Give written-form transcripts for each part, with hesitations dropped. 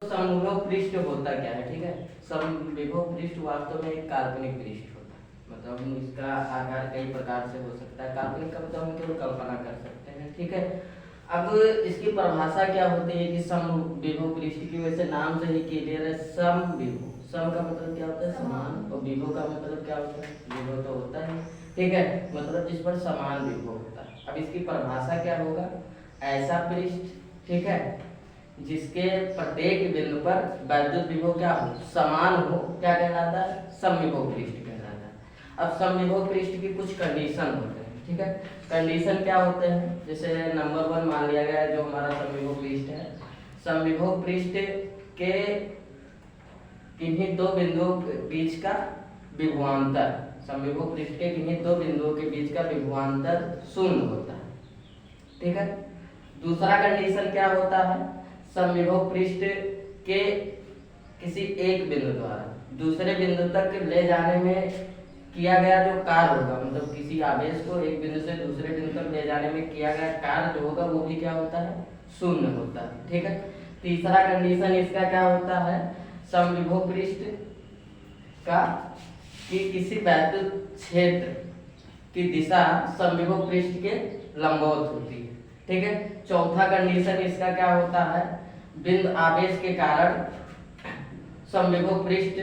समविभव पृष्ठ होता क्या है? ठीक है, समविभव पृष्ठ वास्तव में एक काल्पनिक पृष्ठ होता है। मतलब इसका आकार कई प्रकार से हो सकता है। काल्पनिक का मतलब हम केवल कल्पना कर सकते हैं। ठीक है, अब इसकी परिभाषा क्या होती है कि समविभव पृष्ठ की वजह से नाम से ही क्लियर है। समविभव, सम का मतलब क्या होता है? समान, और विभव का मतलब क्या होता है? विभव तो होता है। ठीक है, मतलब जिस पर समान विभव होता है। अब इसकी परिभाषा क्या होगा? ऐसा पृष्ठ, ठीक है, जिसके प्रत्येक बिंदु पर वैद्युत विभव क्या हो? समान हो, क्या कहलाता है? समविभव पृष्ठ कहलाता है। अब समविभव पृष्ठ की कुछ कंडीशन होते हैं। ठीक है, कंडीशन क्या होते हैं? जैसे नंबर 1 मान लिया गया है जो हमारा समविभव पृष्ठ है। समविभव पृष्ठ के किन्हीं दो बिंदुओं के बीच का विभवांतर, समविभव पृष्ठ के किन्हीं दो बिंदुओं के बीच का विभवांतर शून्य होता है। ठीक है, दूसरा कंडीशन क्या होता है? समविभव पृष्ठ के किसी एक बिंदु द्वारा दूसरे बिंदु तक ले जाने में किया गया जो कार्य होगा, मतलब किसी आवेश को एक बिंदु से दूसरे बिंदु तक ले जाने में किया गया कार्य जो होगा वो भी क्या होता है? शून्य होता है। ठीक है, तीसरा कंडीशन इसका क्या होता है? समविभव पृष्ठ का कि किसी वैद्युत क्षेत्र की दिशा समविभव पृष्ठ के लंबवत होती है। ठीक है, चौथा कंडीशन इसका क्या होता है? बिंदु आवेश के कारण समविभव पृष्ठ,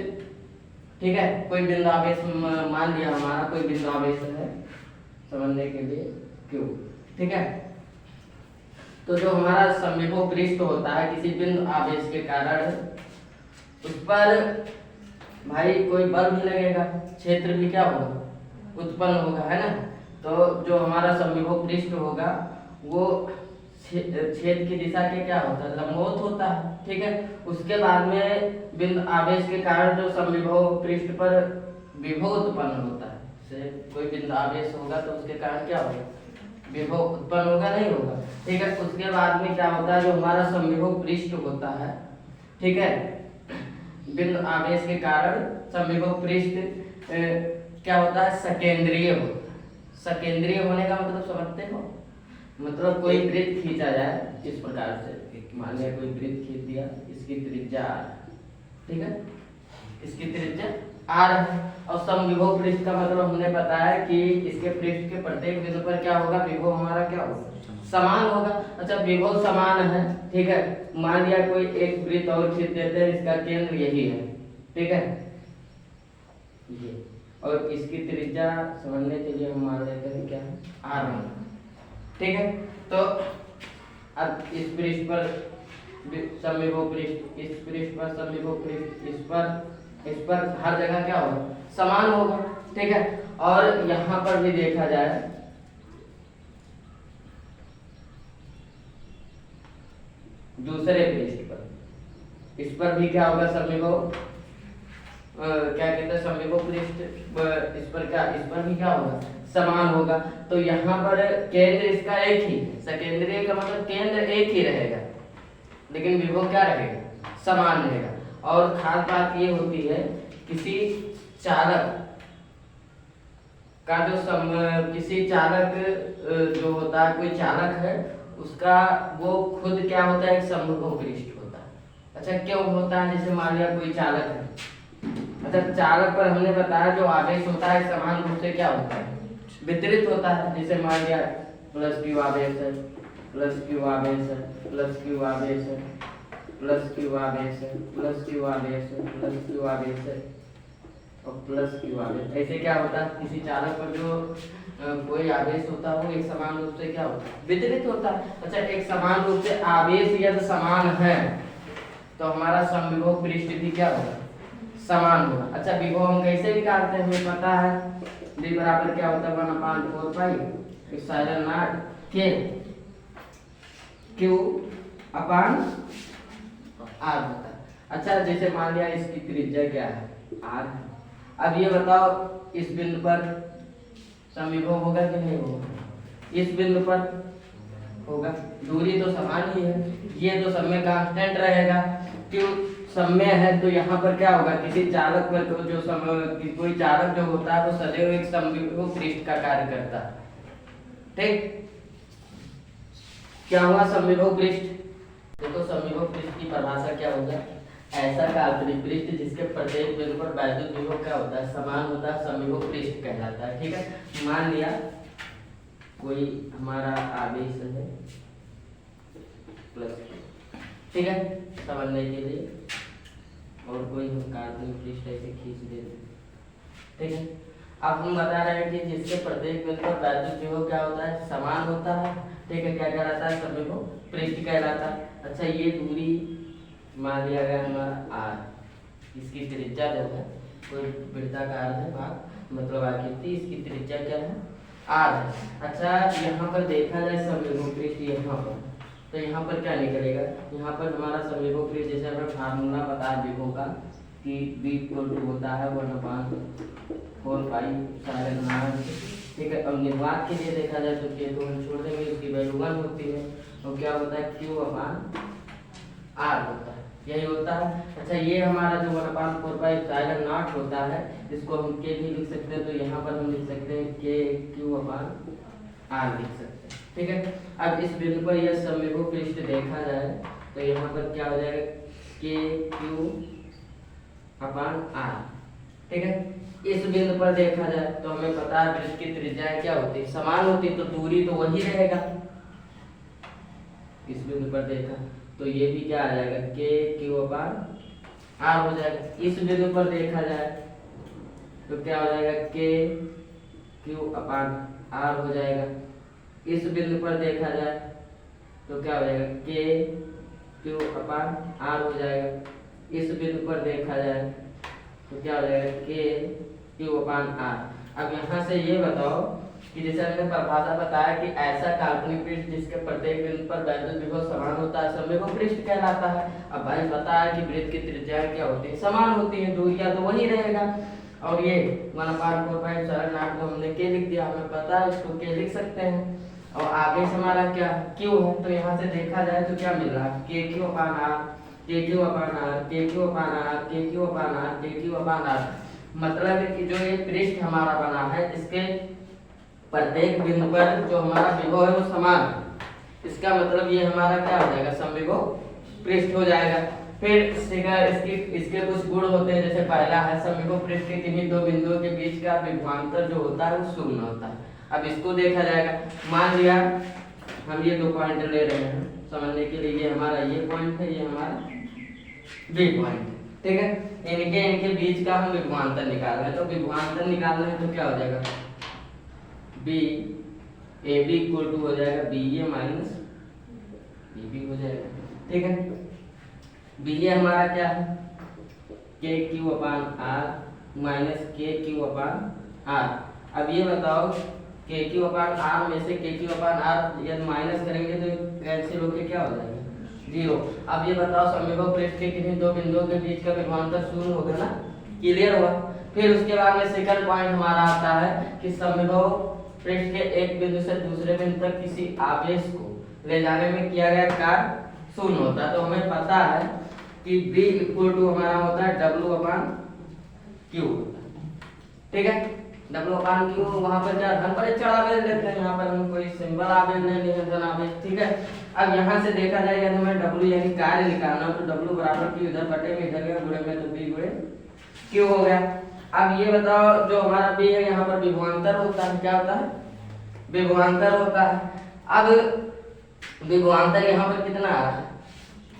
ठीक है, कोई बिंदु आवेश मान लिया हमारा कोई बिंदु आवेश है समझने के लिए क्यों। ठीक है, तो जो हमारा समविभव पृष्ठ होता है किसी बिंदु आवेश के कारण उस पर भाई कोई बल भी लगेगा, क्षेत्र भी क्या होगा? उत्पन्न होगा, है ना। तो जो हमारा समविभव पृष्ठ होगा वो छेद की दिशा के क्या होता है? लंबवत होता है। ठीक है, उसके बाद में बिंदु आवेश के कारण जो समविभव पृष्ठ पर विभव उत्पन्न होता है, से कोई बिंदु आवेश होगा तो उसके कारण क्या होगा? विभव उत्पन्न होगा, नहीं होगा। ठीक है, उसके बाद में क्या होता है? जो हमारा समविभव पृष्ठ होता है, ठीक है, बिंदु आवेश के कारण समविभव पृष्ठ क्या होता है? सकेंद्रीय होता है। सकेंद्रीय होने का मतलब समझते हो? मतलब कोई वृत्त खींचा जाए इस प्रकार से, मान लिया कोई वृत्त खींच दिया, इसकी त्रिज्या r, ठीक है, इसकी त्रिज्या r है, और समविभव पृष्ठ का मतलब हमने बताया कि इसके पृष्ठ के प्रत्येक बिंदु पर क्या होगा? विभव हमारा क्या होगा? समान होगा। अच्छा, विभव समान है, ठीक है, मान लिया कोई एक वृत्त और खींच देते हैं, इसका केंद्र यही है, ठीक है, ये, और इसकी त्रिज्या समझने के लिए हम मान लेते हैं क्या है? r1। ठीक है, तो अब इस पृष्ठ पर समविभव पृष्ठ, इस पृष्ठ पर समविभव पृष्ठ, इस पर हर जगह क्या होगा? समान होगा। ठीक है, और यहाँ पर भी देखा जाए दूसरे पृष्ठ पर, इस पर भी क्या होगा? समविभव क्या कहते हैं? समविभव पृष्ठ इस पर क्या, इस पर भी क्या होगा? समान होगा। तो यहाँ पर केंद्र इसका एक ही, सकेंद्रीय का मतलब केंद्र एक ही रहेगा, लेकिन विभव क्या रहेगा? समान रहेगा। और खास बात ये होती है किसी चालक का जो किसी चालक जो होता है, कोई चालक है उसका वो खुद क्या होता है? एक समविभव पृष्ठ होता है। अच्छा, क्यों होता है? जैसे मान लिया कोई चालक है, अच्छा, चालक पर हमने बताया जो आवेश होता है समान रूप से क्या होता है? वितरित होता है। जैसे मान लिया प्लस क्यू आवेश है, प्लस क्यू आवेश है, प्लस क्यू आवेश है, प्लस क्यू आवेश है, प्लस क्यू आवेश है, प्लस क्यू आवेश है और प्लस क्यू आवेश। ऐसे क्या होता है? किसी चालक पर जो कोई आवेश होता है वो एक समान रूप से क्या होता है? वितरित होता है। अच्छा, एक समान रूप से आवेश यदि समान है तो हमारा समविभव पृष्ठ भी क्या होगा? समान होगा। अच्छा, विभव हम कैसे निकालते हैं? हमें पता है v बराबर क्या होता है? 1/4 pi epsilon not k q upon r होता है। अच्छा, जैसे मान लिया इसकी त्रिज्या क्या है? r है। अब ये बताओ इस बिंदु पर समविभव होगा कि नहीं होगा? इस बिंदु पर होगा, दूरी तो समान ही है, ये तो सब में कांस्टेंट रहेगा, क्यों समय है, तो यहाँ पर क्या होगा? किसी चालक पर जो कोई चालक जो होता है वो सदैव एक समविभव पृष्ठ का कार्य करता है। ठीक, क्या हुआ? समविभव पृष्ठ देखो समविभव पृष्ठ की परिभाषा क्या होगा, ऐसा काल्पनिक पृष्ठ जिसके प्रत्येक बिंदु पर वैद्युत विभव क्या होता है, समान होता है, समविभव पृष्ठ कहलाता है। ठीक है, मान लिया कोई हमारा आवेश है प्लस, ठीक है, समझने के लिए, और कोई हम काल्पनिक पृष्ठ ऐसे खींच देते, ठीक है। अब हम बता रहे हैं कि जिसके प्रत्येक बिंदु पर वैद्युत विभव क्या होता है, समान होता है। ठीक है, क्या कहलाता है, समविभव पृष्ठ कहलाता है। अच्छा, ये दूरी मान लिया गया हमारा r, इसकी त्रिज्या जो है कोई वृत्ताकार है भाग, मतलब आकृति, इसकी त्रिज्या क्या है, r है। अच्छा, यहाँ पर देखा जाए समविभव पृष्ठ यहाँ पर, तो यहाँ पर क्या निकलेगा, यहाँ पर हमारा समविभव पृष्ठ जैसे हमें फार्मूला पता है विभव का कि v होता है 1/4 पाई साइन r। ठीक है, अब निर्वात के लिए देखा जाए तो k को हम छोड़ देंगे, उसकी वैल्यू 1 होती है, और क्या होता है q/r होता है, यही होता है। अच्छा, ये हमारा जो 1/4 पाई साइन r होता है, इसको हम k भी लिख सकते हैं, तो यहाँ पर हम लिख सकते हैं k q/r लिख सकते हैं। ठीक है, अब इस बिंदु पर यह समविभव पृष्ठ देखा जाए तो यहाँ पर क्या हो जाएगा, k q/r। ठीक है, इस बिंदु पर देखा जाए तो हमें पता है पृष्ठ की त्रिज्या क्या होती है, समान होती है, तो दूरी तो वही रहेगा। इस बिंदु पर देखा तो ये भी क्या आ जाएगा, k q/r हो जाएगा। इस बिंदु पर देखा जाए तो क्या हो जाएगा, k q/r हो जाएगा। इस बिंदु पर देखा जाए तो क्या हो जाएगा, k q/r हो जाएगा। इस बिंदु पर देखा जाए तो क्या हो जाएगा, k q/r। अब यहाँ से ये बताओ कि जैसे हमने परिभाषा बताया कि ऐसा काल्पनिक पृष्ठ जिसके प्रत्येक बिंदु पर वैद्युत विभव समान होता है, समविभव पृष्ठ कहलाता है। अब भाई पता है कि वृत्त की त्रिज्या क्या होती है, समान होती है, दूरियां तो वही रहेगा। और ये 1/4 पाई साइन r को हमने k लिख दिया, हमें पता है इसको k लिख सकते हैं। और आगे से हमारा क्या q है, तो यहाँ से देखा जाए तो क्या मिल रहा है, k q/r, k q/r, k q/r, k q/r, k q/r। मतलब कि जो ये पृष्ठ हमारा बना है, इसके प्रत्येक बिंदु पर जो हमारा विभव है वो समान है। इसका मतलब ये हमारा क्या हो जाएगा, समविभव पृष्ठ हो जाएगा। फिर इसके कुछ गुण होते हैं, जैसे पहला है समविभव पृष्ठ के किन्हीं दो बिंदुओं के बीच का विभवांतर जो होता है वो शून्य होता है। अब इसको देखा जाएगा, मान लिया हम ये 2 पॉइंट ले रहे हैं समझने के लिए, ये हमारा ये पॉइंट है, ये हमारा बी पॉइंट है। ठीक है, इनके बीच का हम विभवांतर निकाल रहे हैं, तो विभवांतर निकाल रहे हैं तो क्या हो जाएगा, B A B equal to हो जाएगा B A minus B B हो जाएगा। ठीक है, बी ए हमारा क्या है, के q/r माइनस के q/r। अब ये बताओ के q/r में से के q/r यदि माइनस करेंगे तो कैंसिल होके क्या हो जाएगा, 0। अब ये बताओ समविभव पृष्ठ के किन्हीं दो बिंदुओं के बीच का विभवांतर शून्य होगा ना, क्लियर हुआ। फिर उसके बाद में सेकंड पॉइंट हमारा आता है कि समविभव पृष्ठ के एक बिंदु से दूसरे बिंदु तक किसी आवेश को ले जाने में किया गया कार्य शून्य होता है। तो हमें पता है कि B इक्वल टू हमारा होता है W/Q होता है। ठीक है, W/Q वहां पर क्या धन पर चढ़ आवेश लेते हैं, यहाँ पर हम कोई सिंबल आवेश नहीं लेंगे, धन आवेश। ठीक है, अब यहाँ से देखा जाए यदि हमें W यानी कार्य निकालना तो W बराबर Q, इधर बटे में इधर गया, गुणे में तो B गुणे Q हो गया। अब ये बताओ जो हमारा B है यहाँ पर विभवांतर होता है, क्या होता है, विभवांतर होता है। अब विभवांतर यहाँ पर कितना आ रहा है,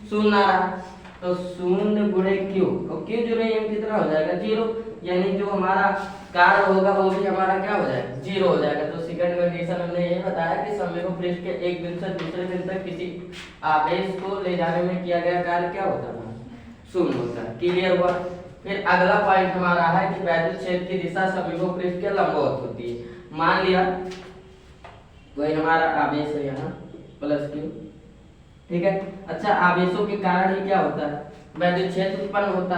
0 आ रहा है, तो 0 गुणे Q, और Q जो है कितना हो जाएगा, 0, यानी जो हमारा कार्य होगा वो भी हमारा क्या हो जाएगा, 0 हो जाएगा। तो सेकंड कंडीशन हमने ये बताया कि समविभव पृष्ठ के एक बिंदु से दूसरे बिंदु तक किसी आवेश को ले जाने में किया गया कार्य क्या होता है, 0 होता है। क्लियर हुआ। फिर अगला पॉइंट हमारा है कि वैद्युत क्षेत्र की दिशा समविभव पृष्ठ के लंबवत होती है। मान लिया वही हमारा आवेश है यहाँ प्लस Q। ठीक है, अच्छा आवेशों के कारण ही क्या होता है, वैद्युत क्षेत्र उत्पन्न होता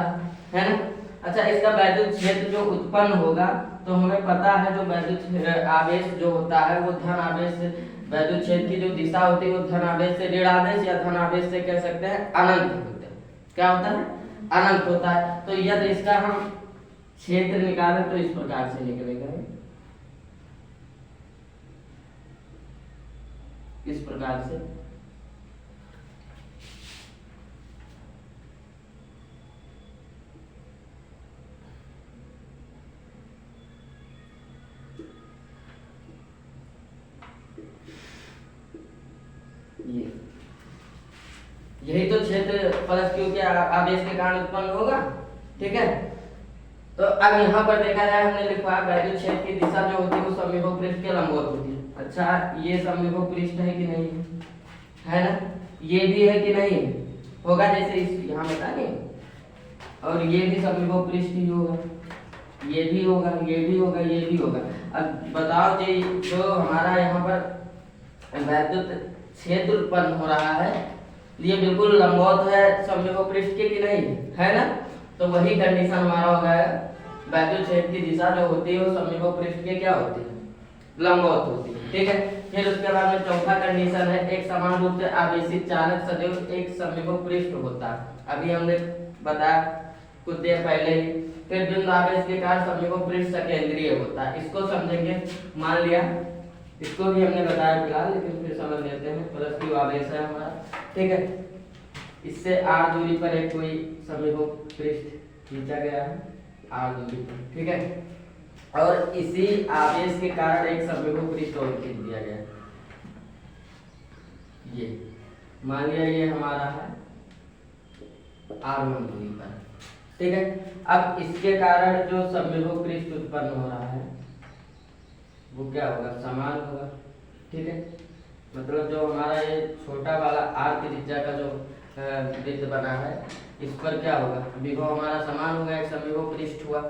है ना। अच्छा, इसका वैद्युत क्षेत्र जो उत्पन्न होगा तो हमें पता है जो वैद्युत आवेश जो होता है वो धन आवेश से, वैद्युत क्षेत्र की जो दिशा होती है वो धन आवेश से ऋण आवेश या धन आवेश से कह सकते हैं अनंत होता है। क्या होता है, अनंत होता है। तो यदि इसका हम क्षेत्र निकालें तो इस प्रकार से निकलेगा, इस प्रकार से। यही तो क्षेत्र प्लस क्यू के आवेश के कारण उत्पन्न होगा। ठीक है, तो अब यहाँ पर देखा जाए, हमने लिखा वैद्युत क्षेत्र की दिशा जो होती है वो समविभव पृष्ठ के लंबवत होती है। अच्छा, ये समविभव पृष्ठ है कि नहीं है ना, ये भी है कि नहीं होगा, जैसे इस यहाँ बता नहीं, और ये भी समविभव पृष्ठ ही होगा, ये भी होगा, ये भी होगा, ये भी होगा। अब बताओ जी, जो हमारा यहाँ पर वैद्युत क्षेत्र उत्पन्न हो रहा है ये बिल्कुल लंबवत है समविभव पृष्ठ के कि नहीं है ना, तो वही कंडीशन हमारा हो गया, वैद्युत क्षेत्र की दिशा जो होती है वो समविभव पृष्ठ के क्या होती है, लंबवत होती है। ठीक है, फिर उसके बाद में चौथा कंडीशन है, एक समान रूप से आवेशित चालक सदैव एक समविभव पृष्ठ होता है। अभी हमने बताया कुछ देर पहले ही। फिर बिंदु आवेश के कारण समविभव पृष्ठ सकेंद्रीय होता है, इसको समझेंगे। मान लिया इसको भी हमने बताया फिलहाल, लेकिन फिर समझ लेते हैं। प्लस क्यू आवेश है हमारा, ठीक है, इससे r दूरी पर एक कोई समविभव पृष्ठ खींचा गया है r दूरी पर, ठीक है, और इसी आवेश के कारण एक समविभव पृष्ठ और खींच दिया गया है। ये मान लिया ये हमारा है r1 दूरी पर, ठीक है। अब इसके कारण जो समविभव पृष्ठ उत्पन्न हो रहा है वो क्या होगा, समान होगा। ठीक है, मतलब जो हमारा ये छोटा वाला r त्रिज्या का जो वृत्त बना है इस पर क्या होगा, विभव हमारा समान होगा, एक समविभव पृष्ठ हुआ।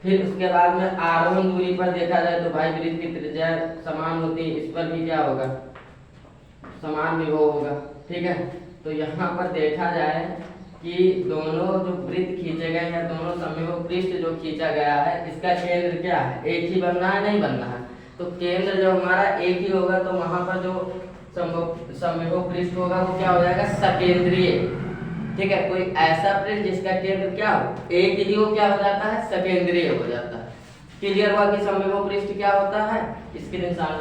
फिर उसके बाद में r1 दूरी पर देखा जाए तो भाई वृत्त की त्रिज्या समान होती है, इस पर भी क्या होगा, समान विभव होगा। ठीक है, तो यहाँ पर देखा जाए कि दोनों जो वृत्त खींचे गए हैं, दोनों समविभव पृष्ठ जो खींचा गया है, इसका केंद्र क्या है, एक ही बनना है, नहीं बनना है। तो केंद्र जो हमारा एक ही होगा तो वहां पर जो समविभव पृष्ठ होगा वो क्या हो जाएगा, सकेंद्रीय। ठीक है, कोई ऐसा पृष्ठ जिसका केंद्र क्या हो, एक ही हो, क्या हो जाता है, सकेंद्रीय हो जाता है। क्लियर हुआ कि समविभव पृष्ठ क्या होता है, इसके निशान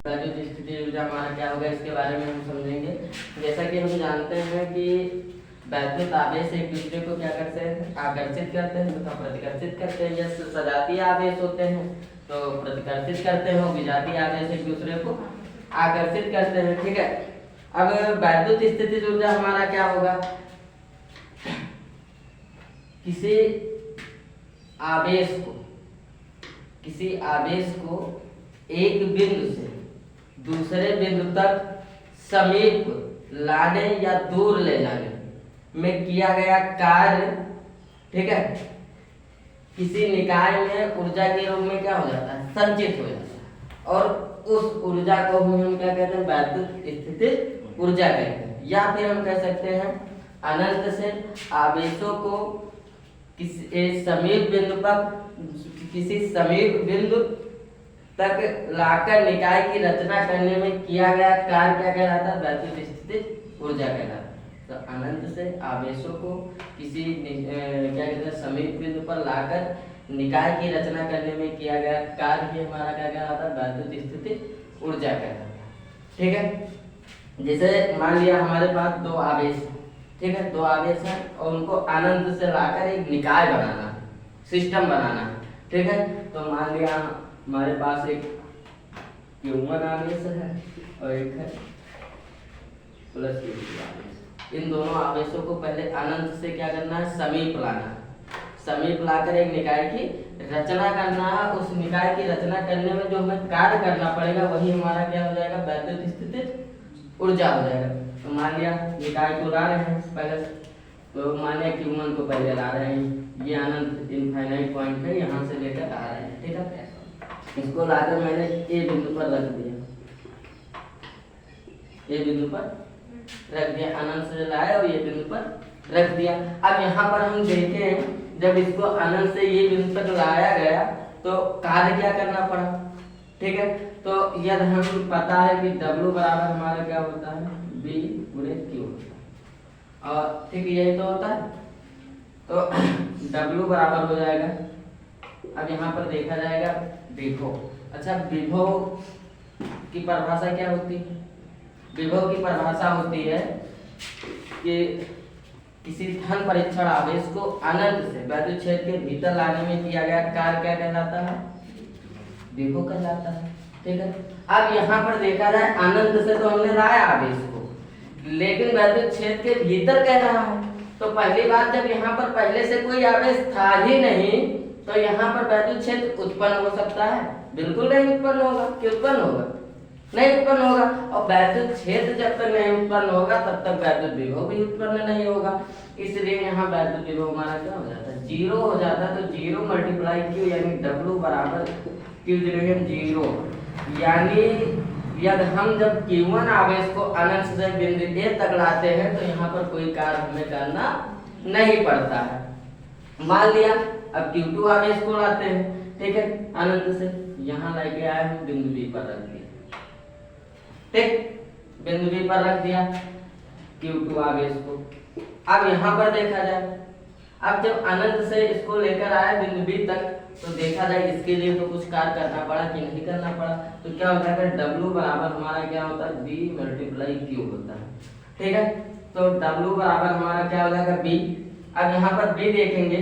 वैद्युत स्थिति ऊर्जा हमारा क्या होगा, इसके बारे में हम समझेंगे। जैसा कि हम जानते हैं कि वैद्युत आवेश एक दूसरे को क्या करते हैं, आकर्षित करते हैं तथा प्रतिकर्षित करते हैं। जैसे सजातीय आवेश होते हैं तो प्रतिकर्षित करते हैं, विजातीय आवेश एक दूसरे को आकर्षित करते हैं। ठीक है, अब वैद्युत स्थिति ऊर्जा हमारा क्या होगा, किसी आवेश को एक बिंदु से दूसरे बिंदु तक समीप लाने या दूर ले जाने में किया गया कार्य, ठीक है, किसी निकाय में ऊर्जा के रूप में क्या हो जाता है, संचित हो जाता है, और उस ऊर्जा को हम क्या कहते हैं, वैद्युत स्थितिज ऊर्जा कहते हैं। या फिर हम कह सकते हैं अनंत से आवेशों को किसी समीप बिंदु तक लाकर निकाय की रचना करने में किया गया कार्य क्या कहलाता है, वैद्युत स्थितिज ऊर्जा कहलाता है। तो अनंत से आवेशों को किसी क्या कहते हैं, समीप बिंदु पर लाकर निकाय की रचना करने में किया गया कार्य भी हमारा क्या कहलाता है, वैद्युत स्थितिज ऊर्जा कहलाता है। ठीक है, जैसे मान लिया हमारे पास दो आवेश, ठीक है, दो आवेश है और उनको अनंत से लाकर एक निकाय बनाना है, सिस्टम बनाना है। ठीक है, तो मान लिया हमारे पास एक Q1 आवेश है और एक है प्लस Q2 आवेश। इन दोनों आवेशों को पहले अनंत से क्या करना है, समीप लाना है, समीप लाकर एक निकाय की रचना करना है। उस निकाय की रचना करने में जो हमें कार्य करना पड़ेगा वही हमारा क्या हो जाएगा, वैद्युत स्थितिज ऊर्जा हो जाएगा। तो मान लिया निकाय को ला रहे हैं पहले, तो मान लिया Q1 को पहले ला रहे हैं, ये अनंत इनफाइनाइट पॉइंट है, यहाँ से लेकर आ रहे हैं। ठीक है, इसको लाकर मैंने ए बिंदु पर रख दिया, ए बिंदु पर रख दिया, अनंत से लाया और ये बिंदु पर रख दिया। अब यहाँ पर हम देखें, जब इसको अनंत से ये बिंदु तक लाया गया तो कार्य क्या करना पड़ा। ठीक है, तो यदि हम पता है कि W बराबर हमारा क्या होता है, B गुणे Q, और ठीक यही तो होता है, तो W बराबर हो जाएगा। अब यहाँ पर देखा जाएगा विभव। अच्छा, विभव की परिभाषा क्या होती है, विभव की परिभाषा होती है कि किसी धन परीक्षण आवेश को अनंत से वैद्युत क्षेत्र के भीतर लाने में किया गया कार्य क्या कहलाता है, विभव कहलाता है। ठीक है, अब यहाँ पर देखा जाए अनंत से तो हमने लाया आवेश को, लेकिन वैद्युत क्षेत्र के भीतर कह रहा है। तो पहली बात, जब यहाँ पर पहले से कोई आवेश था ही नहीं तो यहाँ पर वैद्युत क्षेत्र उत्पन्न हो सकता है? बिल्कुल नहीं उत्पन्न होगा। कि उत्पन्न होगा? नहीं उत्पन्न होगा। और वैद्युत क्षेत्र जब तक नहीं उत्पन्न होगा तब तक वैद्युत विभव भी उत्पन्न नहीं होगा। इसलिए यहाँ वैद्युत विभव हमारा क्या हो जाता है? जीरो हो जाता है। तो जीरो मल्टीप्लाई क्यू यानी W बराबर क्यू जीरो, यानी यदि हम जब Q1 आवेश को अनंत से बिंदु A तक लाते हैं तो यहाँ पर कोई कार्य हमें करना नहीं पड़ता है। मान लिया अब Q2 आवेश को लाते हैं, ठीक है, अनंत से, यहाँ लेके आए हम बिंदु B पर रख दिया, ठीक, बिंदु B पर रख दिया Q2 आवेश को। अब यहाँ पर देखा जाए, अब जब अनंत से इसको लेकर आए बिंदु B तक तो देखा जाए इसके लिए तो कुछ कार्य करना पड़ा कि नहीं करना पड़ा। तो क्या होता है? W बराबर हमारा क्या होता है? B मल्टीप्लाई Q होता है, ठीक है। तो W बराबर हमारा क्या हो जाएगा? B। अब यहाँ पर B देखेंगे,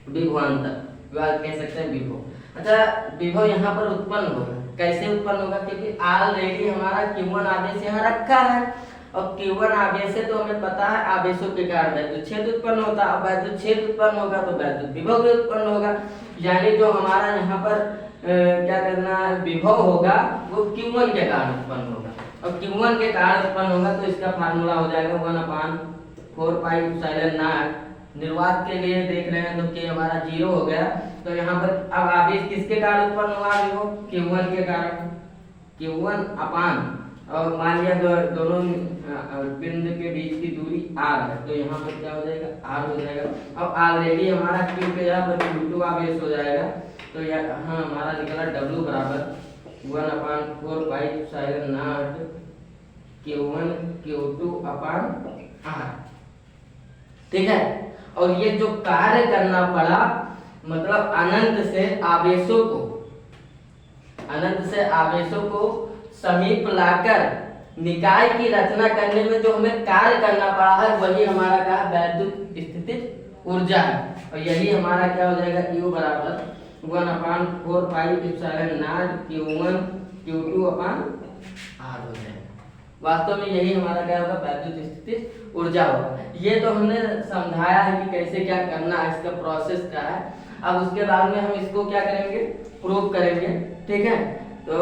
विभवांतर, कह सकते हैं विभव। अच्छा, विभव यहाँ पर उत्पन्न होगा, कैसे उत्पन्न होगा? क्योंकि ऑलरेडी हमारा Q1 आवेश यहाँ रखा है और Q1 आवेश से तो हमें पता है आवेशों के कारण वैद्युत क्षेत्र उत्पन्न होता है। अब वैद्युत क्षेत्र उत्पन्न होगा तो वैद्युत विभव भी उत्पन्न होगा, यानी जो हमारा यहाँ पर क्या करना है, विभव होगा वो Q1 के कारण उत्पन्न होगा। और Q1 के कारण उत्पन्न होगा तो इसका फार्मूला हो जाएगा 1/4 पाई एप्सिलॉन नॉट। निर्वात के लिए देख रहे हैं तो K हमारा 0 हो गया। तो यहाँ पर अब आवेश किसके कारण उत्पन्न हुआ? विभव Q1 के कारण, Q1 अपान, और मान लिया दोनों बिंदु के बीच की दूरी r है तो यहाँ पर क्या हो जाएगा? r हो जाएगा। अब ऑलरेडी हमारा Q के यहाँ पर Q2 आवेश हो जाएगा। तो यहाँ हमारा निकला W बराबर 1/4 pi epsilon not Q1 Q2 upon r, ठीक है। और ये जो कार्य करना पड़ा, मतलब अनंत से आवेशों को समीप लाकर निकाय की रचना करने में जो हमें कार्य करना पड़ा है वही हमारा क्या है? वैद्युत स्थितिज ऊर्जा है। और यही हमारा क्या हो जाएगा? U बराबर 1/4 pi epsilon not Q1 Q2 upon r हो जाएगा। वास्तव में यही हमारा क्या होगा? वैद्युत स्थितिज ऊर्जा होगा। ये तो हमने समझाया है कि कैसे क्या करना है, इसका प्रोसेस क्या है। अब उसके बाद में हम इसको क्या करेंगे? प्रूव करेंगे, ठीक है। तो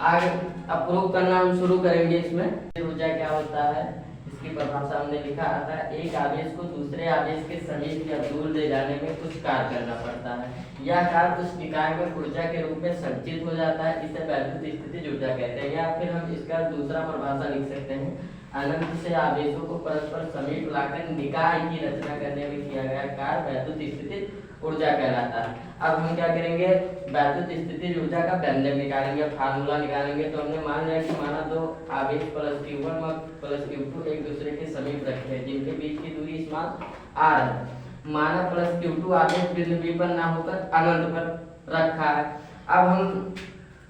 आगे अब प्रूव करना हम शुरू करेंगे। इसमें ऊर्जा क्या होता है इसकी परिभाषा हमने लिखा आता है, एक आवेश को दूसरे आवेश के समीप या दूर ले जाने में कुछ कार्य करना पड़ता है। यह कार्य उस निकाय में ऊर्जा के रूप में संचित हो जाता है, इसे वैद्युत स्थितिज ऊर्जा कहते हैं। या फिर हम इसका दूसरा परिभाषा लिख सकते हैं, अनंत से आवेशों को परस्पर समीप लाकर निकाय की रचना करने में किया गया कार्य वैद्युत स्थितिज ऊर्जा कहलाता है। अब हम क्या करेंगे? वैद्युत स्थितिज ऊर्जा का व्यंजक निकालेंगे, फार्मूला निकालेंगे। तो हमने मान लिया कि माना दो आवेश प्लस Q1 और प्लस Q2 एक दूसरे के समीप रखे हैं जिनके बीच की दूरी स्मॉल r है। माना प्लस Q2 आवेश बिंदु B पर ना होकर अनंत पर रखा है। अब हम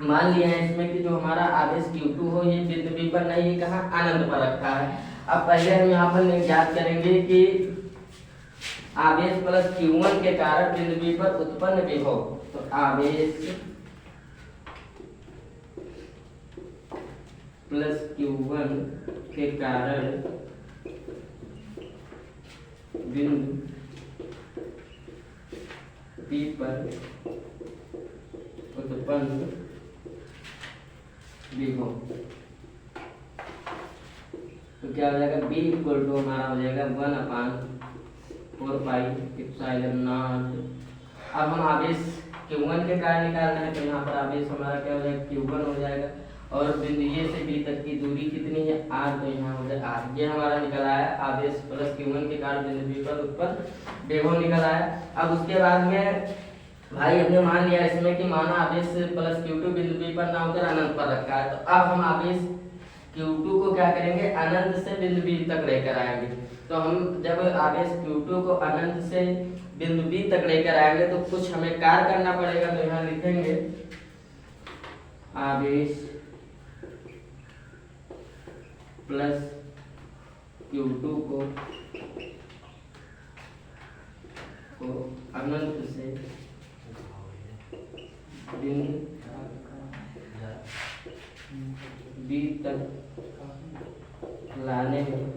मान लिया है इसमें कि जो हमारा आवेश Q2 हो ये बिंदु B पर नहीं, कहाँ? अनंत पर रखा है। अब पहले हम यहाँ पर ज्ञात करेंगे कि आवेश प्लस Q1 के कारण बिंदु B पर उत्पन्न विभव। तो आवेश प्लस Q1 के कारण बिंदु B पर उत्पन्न विभव, तो क्या हो जाएगा? B इक्वल टू हमारा हो जाएगा 1/4 पाई एप्सिलॉन नॉट। अब हम आवेश Q1 के कारण निकालना है तो यहाँ पर आवेश हमारा क्या हो जाएगा? Q1 हो जाएगा। और बिंदु A से B तक की दूरी कितनी है? r, तो यहाँ हो जाएगा r। ये हमारा निकल आया आवेश प्लस Q1 के कारण बिंदु B पर उत्पन्न विभव निकल आया। अब उसके बाद में भाई हमने मान लिया इसमें कि माना आवेश प्लस Q2 बिंदु B पर ना होकर अनंत पर रखा है। तो अब हम आवेश Q2 को क्या करेंगे? अनंत से बिंदु B तक लेकर आएंगे। तो हम जब आवेश Q2 को अनंत से बिंदु B तक लेकर आएंगे तो कुछ हमें कार्य करना पड़ेगा। तो यहाँ लिखेंगे आवेश प्लस Q2 को अनंत से बिंदु B तक लाने में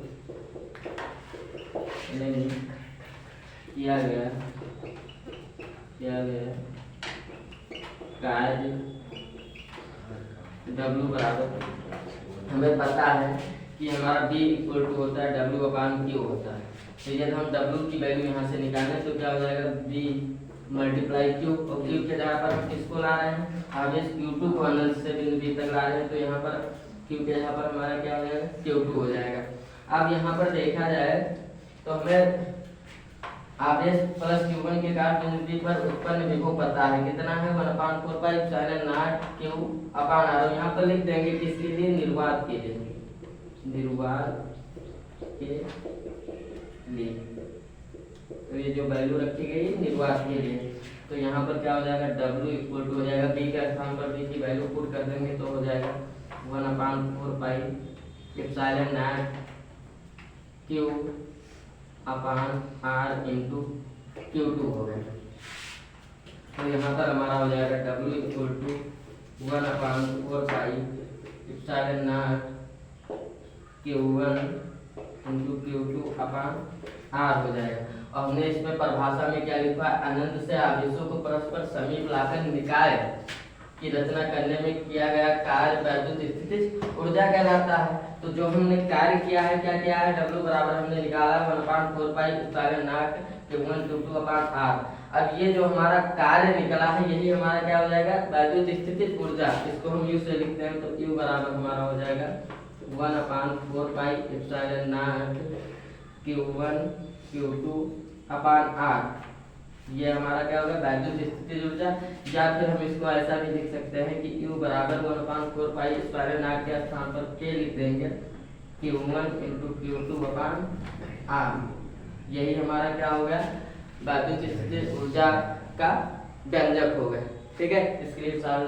किया गया कार्य W बराबर, हमें पता है कि हमारा B इक्वल टू होता है W/Q होता है। तो यदि हम W की वैल्यू यहाँ से निकालें तो क्या हो जाएगा, B मल्टीप्लाई Q, और Q के जगह पर हम किसको ला रहे हैं, आवेश Q2 को अनंत से बिंदु B तक ला रहे हैं, तो यहाँ पर Q के जगह पर हमारा क्या हो जाएगा, Q2 हो जाएगा। अब यहाँ पर देखा जाए तो हमें आवेश प्लस Q1 के कारण बिंदु B पर उत्पन्न विभव पता है, कितना है 1/4 पाई एप्सिलॉन नॉट Q/R। यहाँ पर लिख देंगे किसके लिए, निर्वात के लिए, तो ये जो वैल्यू रखी गई निर्वात के लिए, तो यहाँ पर क्या हो जाएगा, W इक्वल टू हो जाएगा B के स्थान पर B की वैल्यू पुट कर देंगे तो हो जाएगा 1/4 pi epsilon not Q/R into Q2 हो गया। तो यहाँ पर हमारा हो जाएगा W equal to 1/4 pi epsilon not Q1 into Q2/R हो जाएगा। और हमने इसमें परिभाषा में क्या लिखा है, अनंत से आवेशों को परस्पर समीप लाकर निकाय की रचना करने में किया गया कार्य वैद्युत स्थितिज ऊर्जा कहलाता है। तो जो हमने कार्य किया है, क्या किया है, W बराबर हमने निकाला 1/4 pi epsilon not Q1 Q2/R। अब ये जो हमारा कार्य निकला है यही हमारा क्या हो जाएगा, वैद्युत स्थितिज ऊर्जा, इसको हम U से लिखते हैं तो U बराबर हमारा हो जाएगा 1/4 pi epsilon not Q1 Q2/R। ये हमारा क्या होगा, वैद्युत स्थितिज ऊर्जा। या फिर हम इसको ऐसा भी लिख सकते हैं कि U बराबर 1/4 पाई एप्सिलॉन नॉट के स्थान पर K लिख देंगे Q1 इंटू Q2/R। यही हमारा क्या हो गया, वैद्युत स्थितिज ऊर्जा का व्यंजक हो गया। ठीक है, स्क्रीन साफ